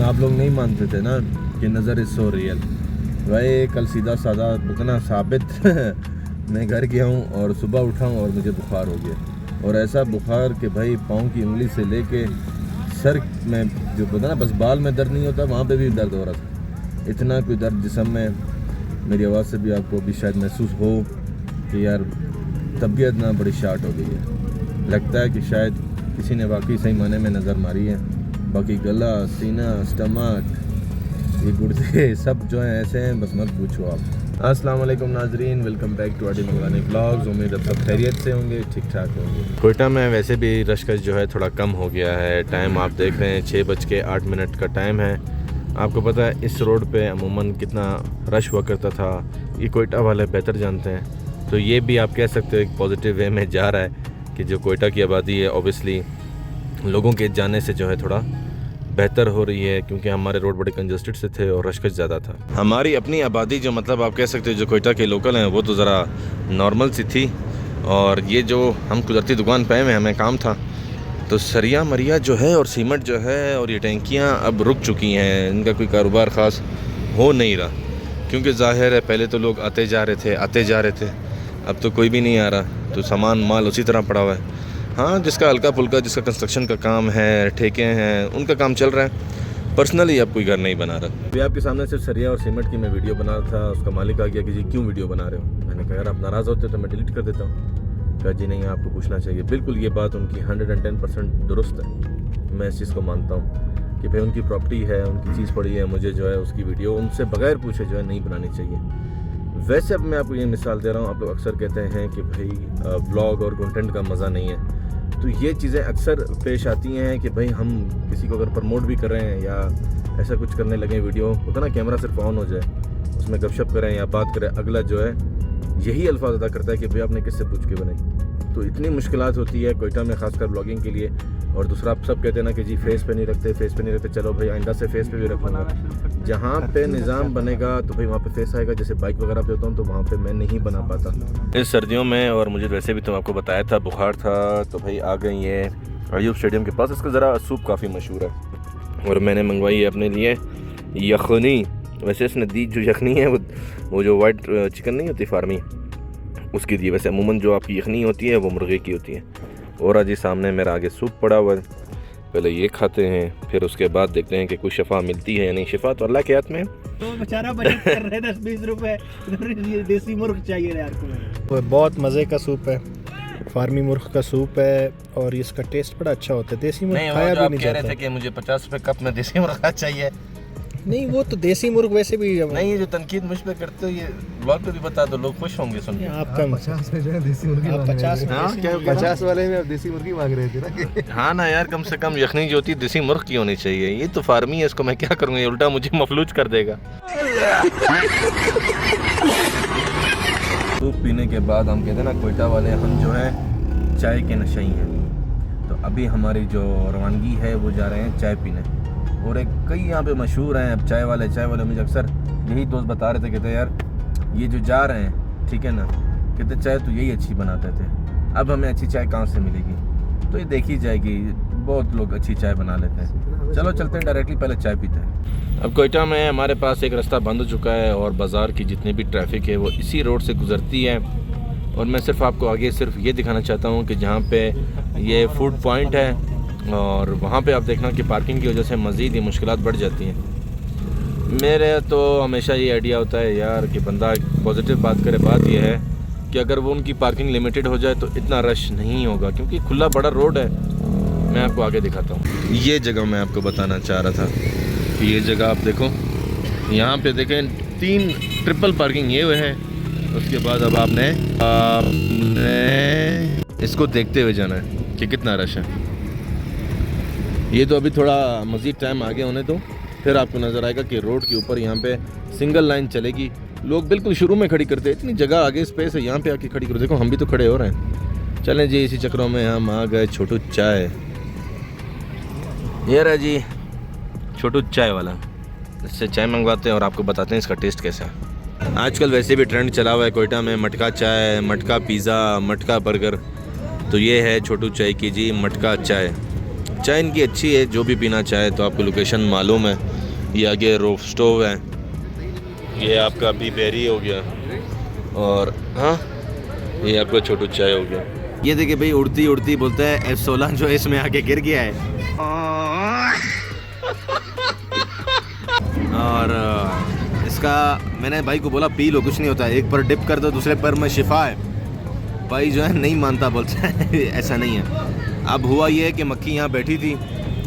आप लोग नहीं मानते थे ना कि नज़र इज़ सो रियल। भाई कल सीधा सादा इतना साबित मैं घर गया हूँ और सुबह उठा हूँ और मुझे बुखार हो गया, और ऐसा बुखार कि भाई पाँव की उंगली से लेके सर में जो पता ना बस बाल में दर्द नहीं होता वहाँ पे भी दर्द हो रहा था। इतना कोई दर्द जिस्म में, मेरी आवाज़ से भी आपको भी शायद महसूस हो कि यार तबीयत ना बड़ी शार्ट हो गई है। लगता है कि शायद किसी ने वाकई सही माने में नज़र मारी है। बाकी गला, सीना, स्टमक, ये गुर्दे सब जो हैं ऐसे हैं, बस मत पूछो आप। अस्सलाम वालेकुम नाजरीन, वेलकम बैक टू आदि मंगवानी ब्लॉग्स। उम्मीद है सब खैरियत से होंगे, ठीक ठाक होंगे। कोयटा में वैसे भी रशकश जो है थोड़ा कम हो गया है। टाइम आप देख रहे हैं 6:08 का टाइम है। आपको पता है इस रोड पे अमूमन कितना रश हुआ करता था, ये कोयटा वाले बेहतर जानते हैं। तो ये भी आप कह सकते हो एक पॉजिटिव वे में जा रहा है कि जो कोयटा की आबादी है ऑब्वियसली लोगों के जाने से जो है थोड़ा बेहतर हो रही है, क्योंकि हमारे रोड बड़े कंजस्टेड से थे और रशकश ज़्यादा था। हमारी अपनी आबादी जो मतलब आप कह सकते हो जो कोयटा के लोकल हैं वो तो ज़रा नॉर्मल सी थी, और ये जो हम कुदरती दुकान पे में हमें काम था तो सरिया मरिया जो है और सीमेंट जो है और ये टैंकियाँ अब रुक चुकी हैं, इनका कोई कारोबार ख़ास हो नहीं रहा, क्योंकि ज़ाहिर है पहले तो लोग आते जा रहे थे, अब तो कोई भी नहीं आ रहा, तो सामान माल उसी तरह पड़ा हुआ है। हाँ, जिसका हल्का फुल्का, जिसका कंस्ट्रक्शन का काम है, ठेके हैं, उनका काम चल रहा है। पर्सनली अब कोई घर नहीं बना रहा। अभी आपके सामने सिर्फ सरिया और सीमेंट की मैं वीडियो बना रहा था। उसका मालिक आ गया कि जी क्यों वीडियो बना रहे हो। मैंने कहा यार आप नाराज़ होते तो मैं डिलीट कर देता हूँ। कहा जी नहीं, आपको पूछना चाहिए। बिल्कुल ये बात उनकी 110% दुरुस्त है। मैं इस चीज़ को मानता हूँ कि भाई उनकी प्रॉपर्टी है, उनकी चीज़ पड़ी है, मुझे जो है उसकी वीडियो उनसे बगैर पूछे जो है नहीं बनानी चाहिए। वैसे अब मैं आपको ये मिसाल दे रहा हूँ, आप लोग अक्सर कहते हैं कि भाई ब्लॉग और कंटेंट का मज़ा नहीं है, तो ये चीज़ें अक्सर पेश आती हैं कि भाई हम किसी को अगर प्रमोट भी कर रहे हैं या ऐसा कुछ करने लगे, वीडियो होता ना कैमरा सिर्फ ऑन हो जाए, उसमें गपशप करें या बात करें, अगला जो है यही अल्फाज अदा करता है कि भाई आपने किससे पूछ के बनाई। तो इतनी मुश्किलात होती है कोयटा में ख़ासकर ब्लॉगिंग के लिए। और दूसरा आप सब कहते हैं ना कि जी फेस पे नहीं रखते, चलो भाई आइंदा से फेस पे भी रखूँगा। जहाँ पे निज़ाम बनेगा तो भाई वहाँ पे फेस आएगा। जैसे बाइक वगैरह पे होता हूँ तो वहाँ पे मैं नहीं बना पाता इस सर्दियों में, और मुझे वैसे भी तो आपको बताया था बुखार था, तो भाई आ गई ये अयूब स्टेडियम के पास। इसका ज़रा सूप काफ़ी मशहूर है और मैंने मंगवाई है अपने लिए यखनी। वैसे इसने दी जो यखनी है वो जो वाइट चिकन नहीं होती फार्मी, उसकी दी। वैसे अमूमन जो आपकी यखनी होती है वो मुर्गे की होती है। और आज सामने मेरा आगे सूप पड़ा हुआ है, पहले ये खाते हैं, फिर उसके बाद देखते हैं कि कोई शफा मिलती है या नहीं। शफा तो अल्लाह के हाथ में है। तो बेचारा बचत कर रहे 10-20 रुपए, देसी मुर्ग चाहिए यार को। बहुत मज़े का सूप है, फार्मी मुर्ग का सूप है और इसका टेस्ट बड़ा अच्छा होता है। देसी मुर्ग खाया भी नहीं जाता। कह रहे थे कि मुझे 50 रुपए कप में देसी मुर्गा चाहिए। नहीं, वो तो देसी मुर्ग वैसे भी नहीं, ये जो तनकीद मुझ पे करते हो ये ब्लॉग पे भी बता दो, लोग खुश होंगे सुन के। आपका 50 में जो है देसी मुर्गी आप 50 वाले में आप देसी मुर्गी मांग रहे थे ना। हाँ ना यार, कम से कम यखनी जो होती है देसी मुर्ग की होनी चाहिए। ये तो फार्मी है, इसको मैं क्या करूँगा, ये उल्टा मुझे मफलूज कर देगा। सूप पीने के बाद हम कहते हैं ना कोयटा वाले, हम जो है चाय के नशे ही हैं। तो अभी हमारी जो रवानगी है वो जा रहे हैं चाय पीने, और एक कई यहाँ पे मशहूर हैं अब चाय वाले। मुझे अक्सर यही दोस्त बता रहे थे, कहते यार ये जो जा रहे हैं ठीक है ना, कहते चाय तो यही अच्छी बनाते थे, अब हमें अच्छी चाय कहाँ से मिलेगी। तो ये देखी जाएगी, बहुत लोग अच्छी चाय बना लेते हैं। चलो चलते हैं डायरेक्टली, पहले चाय पीते हैं। अब कोयटा में हमारे पास एक रास्ता बंद हो चुका है और बाज़ार की जितनी भी ट्रैफिक है वो इसी रोड से गुजरती है। और मैं सिर्फ आपको आगे सिर्फ ये दिखाना चाहता हूँ कि जहाँ पे ये फूड पॉइंट है और वहाँ पे आप देखना कि पार्किंग की वजह से मज़ीद ही मुश्किलात बढ़ जाती हैं। मेरे तो हमेशा ये आइडिया होता है यार कि बंदा पॉजिटिव बात करे। बात ये है कि अगर वो उनकी पार्किंग लिमिटेड हो जाए तो इतना रश नहीं होगा, क्योंकि खुला बड़ा रोड है। मैं आपको आगे दिखाता हूँ। ये जगह मैं आपको बताना चाह रहा था कि ये जगह आप देखो, यहाँ पे देखें 3 ट्रिपल पार्किंग ये हुए हैं। उसके बाद अब आपने इसको देखते हुए जाना है कि कितना रश है। ये तो अभी थोड़ा मज़ीद टाइम आगे होने दो, फिर आपको नज़र आएगा कि रोड के ऊपर यहाँ पे सिंगल लाइन चलेगी। लोग बिल्कुल शुरू में खड़ी करते हैं, इतनी जगह आगे स्पेस है, यहाँ पे आके खड़ी करो। देखो हम भी तो खड़े हो रहे हैं। चलें जी, इसी चक्रों में हम आ गए छोटू चाय। ये रहा जी छोटू चाय वाला, इससे चाय मंगवाते हैं और आपको बताते हैं इसका टेस्ट कैसा है। आजकल वैसे भी ट्रेंड चला हुआ है कोयटा में मटका चाय, मटका पिज़्ज़ा, मटका बर्गर। तो ये है छोटू चाय की जी मटका चाय। चाय इनकी अच्छी है, जो भी पीना चाहे। तो आपको लोकेशन मालूम है, ये आगे रोफ स्टोव है, ये आपका भी बेरी हो गया, और हाँ ये आपका छोटू चाय हो गया। ये देखिए भाई, उड़ती उड़ती बोलता है F16 जो इसमें आके गिर गया है। और इसका मैंने भाई को बोला पी लो, कुछ नहीं होता है, एक पर डिप कर दो दूसरे पर में शिफा है। भाई जो है नहीं मानता, बोलता है ऐसा नहीं है। अब हुआ ये है कि मक्खी यहाँ बैठी थी,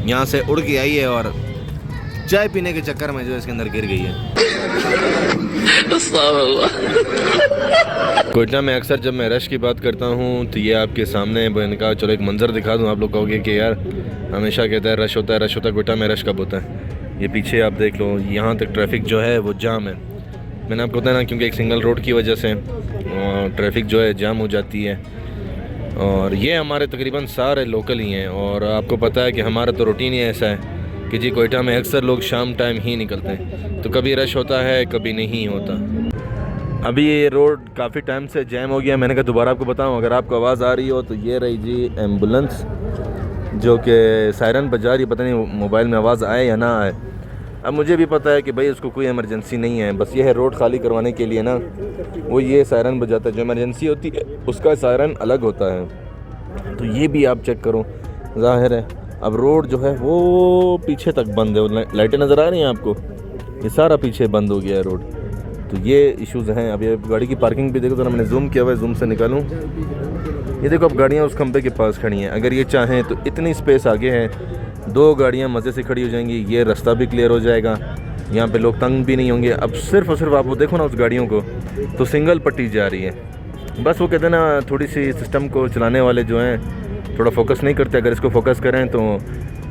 यहाँ से उड़ के आई है और चाय पीने के चक्कर में जो इसके अंदर गिर गई है। कोयटा में अक्सर जब मैं रश की बात करता हूँ तो ये आपके सामने, मैंने कहा चलो एक मंज़र दिखा दूँ। आप लोग कहोगे कि यार हमेशा कहता है रश होता है, रश होता है, कोयटा में रश कब होता है? ये पीछे आप देख लो, यहाँ तक ट्रैफिक जो है वो जाम है। मैंने आपको बताया ना, क्योंकि एक सिंगल रोड की वजह से ट्रैफिक जो है जाम हो जाती है। और ये हमारे तकरीबन सारे लोकल ही हैं, और आपको पता है कि हमारा तो रूटीन ही ऐसा है कि जी कोयटा में अक्सर लोग शाम टाइम ही निकलते हैं, तो कभी रश होता है कभी नहीं होता। अभी ये रोड काफ़ी टाइम से जैम हो गया। मैंने कहा दोबारा आपको बताऊं, अगर आपको आवाज़ आ रही हो तो ये रही जी एम्बुलेंस जो कि सायरन बजा रही है। पता नहीं मोबाइल में आवाज़ आए या ना आए। अब मुझे भी पता है कि भाई उसको कोई इमरजेंसी नहीं है, बस ये है रोड खाली करवाने के लिए ना वो ये सायरन बजाता है। जो इमरजेंसी होती है उसका सायरन अलग होता है। तो ये भी आप चेक करो, ज़ाहिर है अब रोड जो है वो पीछे तक बंद है। लाइटें नज़र आ रही हैं आपको, ये सारा पीछे बंद हो गया है रोड। तो ये इश्यूज़ हैं। अब ये गाड़ी की पार्किंग भी देखो, तो मैंने जूम किया हुआ है, जूम से निकालूँ। ये देखो अब गाड़ियाँ उस खंबे के पास खड़ी हैं। अगर ये चाहें तो इतनी स्पेस आगे है, 2 गाड़ियाँ मज़े से खड़ी हो जाएंगी, ये रास्ता भी क्लियर हो जाएगा, यहाँ पे लोग तंग भी नहीं होंगे। अब सिर्फ और सिर्फ आप वो देखो ना उस गाड़ियों को, तो सिंगल पट्टी जा रही है। बस वो कहते हैं ना, थोड़ी सी सिस्टम को चलाने वाले जो हैं थोड़ा फोकस नहीं करते। अगर इसको फोकस करें तो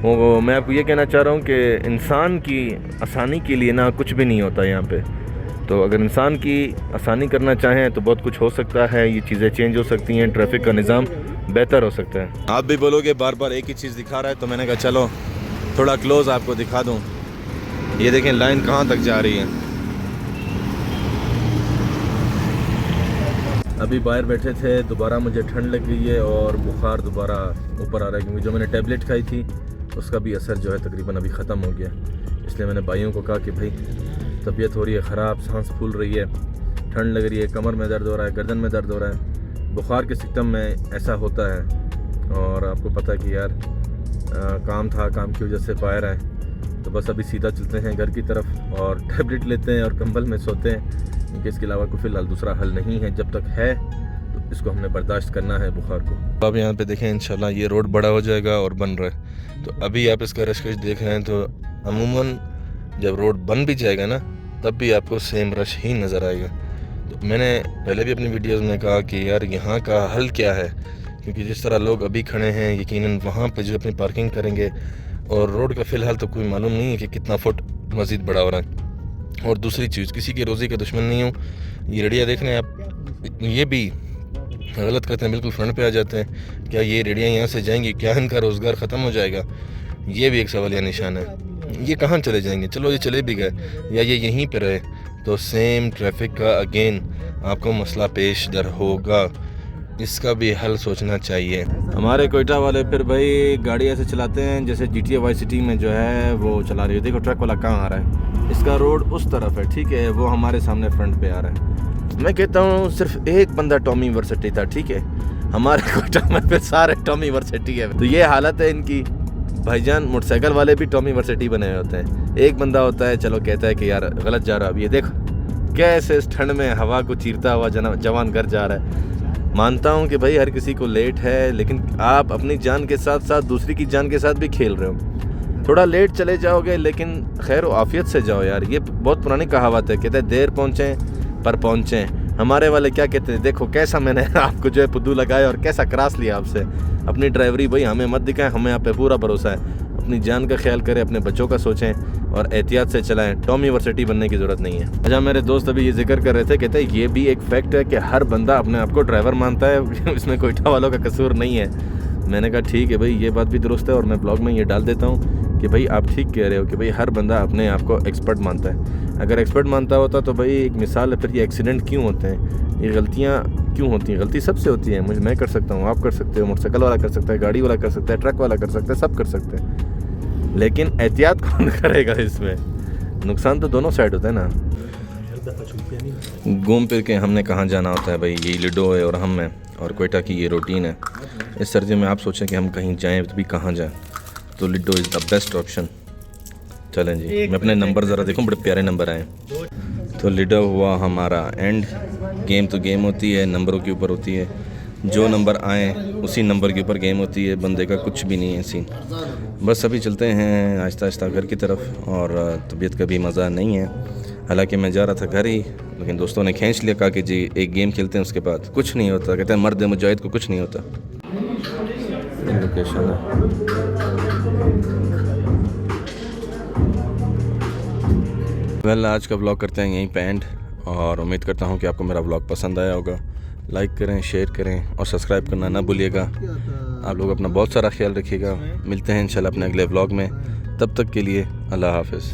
वो मैं आपको ये कहना चाह रहा हूँ कि इंसान की आसानी के लिए ना कुछ भी नहीं होता यहाँ पे। तो अगर इंसान की आसानी करना चाहें तो बहुत कुछ हो सकता है, ये चीज़ें चेंज हो सकती हैं, ट्रैफिक का निज़ाम बेहतर हो सकता है। आप भी बोलोगे बार बार एक ही चीज़ दिखा रहा है, तो मैंने कहा चलो थोड़ा क्लोज़ आपको दिखा दूँ। ये देखें लाइन कहाँ तक जा रही है। अभी बाहर बैठे थे, दोबारा मुझे ठंड लग गई है और बुखार दोबारा ऊपर आ रहा है, क्योंकि जो मैंने टैबलेट खाई थी उसका भी असर जो है तकरीबन अभी ख़त्म हो गया। इसलिए मैंने भाइयों को कहा कि भाई तबीयत हो रही है ख़राब, सांस फूल रही है, ठंड लग रही है, कमर में दर्द हो रहा है, गर्दन में दर्द हो रहा है। बुखार के सिस्टम में ऐसा होता है। और आपको पता है कि यार काम था, काम की वजह से बाहर आए, तो बस अभी सीधा चलते हैं घर की तरफ और टैबलेट लेते हैं और कंबल में सोते हैं, क्योंकि इसके अलावा कोई फ़िलहाल दूसरा हल नहीं है। जब तक है तो इसको हमने बर्दाश्त करना है बुखार को। अब यहाँ पे देखें इंशाल्लाह ये रोड बड़ा हो जाएगा और बन रहा है। तो अभी आप इसका रश देख रहे हैं, तो अमूमन जब रोड बन भी जाएगा ना तब भी आपको सेम रश ही नज़र आएगा। तो मैंने पहले भी अपनी वीडियोज़ में कहा कि यार यहाँ का हल क्या है, क्योंकि जिस तरह लोग अभी खड़े हैं यकीनन वहाँ पे जो अपनी पार्किंग करेंगे, और रोड का फ़िलहाल तो कोई मालूम नहीं है कि कितना फुट मज़ीद बड़ा हो रहा है। और दूसरी चीज़, किसी की रोज़ी का दुश्मन नहीं हूँ। ये रेडिया देख रहे हैं आप, ये भी गलत करते हैं, बिल्कुल फ्रंट पे आ जाते हैं। क्या ये रेडियाँ यहाँ से जाएंगी? क्या इनका रोज़गार ख़त्म हो जाएगा? ये भी एक सवालिया निशान है। ये कहाँ चले जाएंगे? चलो ये चले भी गए या ये यहीं पर रहे तो सेम ट्रैफिक का अगेन आपको मसला पेश दर होगा। इसका भी हल सोचना चाहिए। हमारे कोयटा वाले फिर भाई गाड़ी ऐसे चलाते हैं जैसे GTA वाई सिटी में जो है वो चला रही है। देखो ट्रक वाला कहाँ आ रहा है, इसका रोड उस तरफ है, ठीक है, वो हमारे सामने फ्रंट पे आ रहा है। मैं कहता हूँ सिर्फ एक बंदा टॉमी वर्सिटी था, ठीक है, हमारे कोयटा में फिर सारे टॉमी वर्सिटी है। तो ये हालत है इनकी। भाईजान मोटरसाइकिल वाले भी टॉमी वर्सिटी बने हुए होते हैं। एक बंदा होता है चलो कहता है कि यार गलत जा रहा है। अब ये देखो कैसे इस ठंड में हवा को चीरता हुआ जवान घर जा रहा है। मानता हूँ कि भाई हर किसी को लेट है, लेकिन आप अपनी जान के साथ साथ दूसरी की जान के साथ भी खेल रहे हो। थोड़ा लेट चले जाओगे लेकिन खैर आफियत से जाओ यार। ये बहुत पुरानी कहावत है, कहते हैं देर पहुँचें पर पहुँचें। हमारे वाले क्या कहते हैं, देखो कैसा मैंने आपको जो है पुद्दू लगाया और कैसा क्रॉस लिया आपसे। अपनी ड्राइवरी भाई हमें मत दिखाएं, हमें आप पे पूरा भरोसा है। अपनी जान का ख्याल करें, अपने बच्चों का सोचें और एहतियात से चलाएं। टॉमी वर्सिटी बनने की ज़रूरत नहीं है। अच्छा, मेरे दोस्त अभी ये जिक्र कर रहे थे, कहते हैं ये भी एक फैक्ट है कि हर बंदा अपने आप को ड्राइवर मानता है, इसमें कोयटा वालों का कसूर नहीं है। मैंने कहा ठीक है भाई, ये बात भी दुरुस्त है और मैं ब्लॉग में ये डाल देता हूँ कि भाई आप ठीक कह रहे हो कि भाई हर बंदा अपने आप को एक्सपर्ट मानता है। अगर एक्सपर्ट मानता होता तो भाई एक मिसाल है, फिर ये एक्सीडेंट क्यों होते हैं, ये गलतियाँ क्यों होती हैं? गलती सबसे होती है, मैं कर सकता हूँ, आप कर सकते हो, मोटरसाइकिल वाला कर सकता है, गाड़ी वाला कर सकता है, ट्रक वाला कर सकता है, सब कर सकते हैं, लेकिन एहतियात कौन करेगा इसमें? नुकसान तो दोनों साइड होता है ना। घूम फिर के हमने कहाँ जाना होता है भाई, यही लिडो है और हम हैं, और कोयटा की ये रूटीन है। इस सर्दी में आप सोचें कि हम कहीं जाएं तो भी कहाँ जाएं, तो Lido is the best option. चलें जी, मैं अपने नंबर ज़रा देखूं, बड़े प्यारे नंबर आए। तो लिडो हुआ हमारा एंड। गेम तो गेम होती है, नंबरों के ऊपर होती है, जो नंबर आए उसी नंबर के ऊपर गेम होती है, बंदे का कुछ भी नहीं है सीन। बस अभी चलते हैं आहिस्ता आहिस्ता घर की तरफ, और तबीयत का भी मज़ा नहीं है। हालांकि मैं जा रहा था घर ही, लेकिन दोस्तों ने खींच लिया, कहा कि जी एक गेम खेलते हैं, उसके बाद कुछ नहीं होता। कहते हैं मर्द मुजाहिद को कुछ नहीं होता। लोकेशन है वेल, आज का व्लॉग करते हैं यहीं पे एंड, और उम्मीद करता हूँ कि आपको मेरा व्लॉग पसंद आया होगा। लाइक करें, शेयर करें और सब्सक्राइब करना ना भूलिएगा। आप लोग अपना बहुत सारा ख्याल रखिएगा। मिलते हैं इंशाल्लाह अपने अगले व्लॉग में, तब तक के लिए अल्लाह हाफ़िज़।